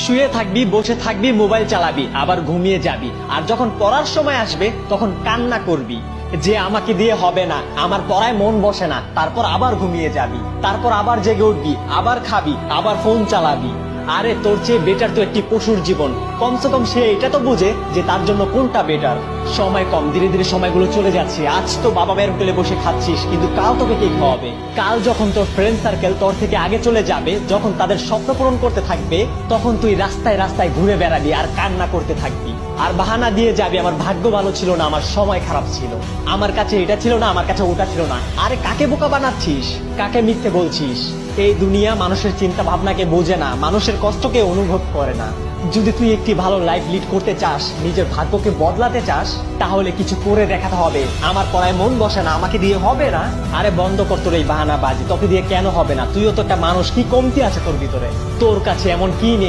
শুয়ে থাকবি, বসে থাকবি, মোবাইল চালাবি, আবার ঘুমিয়ে যাবি। আর যখন পড়ার সময় আসবে তখন কান্না করবি যে আমাকে দিয়ে হবে না, আমার পড়ায় মন বসে না। তারপর আবার ঘুমিয়ে যাবি, তারপর আবার জেগে উঠবি, আবার খাবি, আবার ফোন চালাবি। আরে তোর চেয়ে বেটার তো একটি পশুর জীবন। কমসে কম সে এটা তো বুঝে যে তার জন্য কোনটা বেটার। সময় কম, ধীরে ধীরে সময়গুলো চলে যাচ্ছে। আজ তো বাবা মায়ের হোটেলে বসে খাচ্ছিস, কিন্তু কাল তোকে কে খাওয়াবে? কাল যখন তোর ফ্রেন্ড সার্কেল তোর থেকে আগে চলে যাবে, যখন তাদের স্বপ্ন পূরণ করতে থাকবে, তখন তুই রাস্তায় রাস্তায় ঘুরে বেড়াবি আর কান্না করতে থাকবি। আর বাহানা দিয়ে যাবি আমার ভাগ্য ভালো ছিল না, আমার সময় খারাপ ছিল, আমার কাছে এটা ছিল না, আমার কাছে ওটা ছিল না। আরে কাকে বোকা বানাচ্ছিস? কাকে মিথ্যে বলছিস? এই দুনিয়া মানুষের চিন্তা ভাবনাকে বোঝে না, মানুষের কষ্টকে অনুভব করে না। যদি তুই একটি ভালো লাইফ লিড করতে চাস, নিজের ভাগ্যকে বদলাতে চাস, তাহলে কিছু করে দেখাতে হবে। আমার পড়ায় মন বসে না, আমাকে দিয়ে হবে না। আরে বন্ধ কর তোর এই বাহানাবাজি। তোকে দিয়ে কেন হবে না? তুইও তো একটা মানুষ, কি কমতি আছে তোর ভিতরে? তোর কাছে এমন কি নেই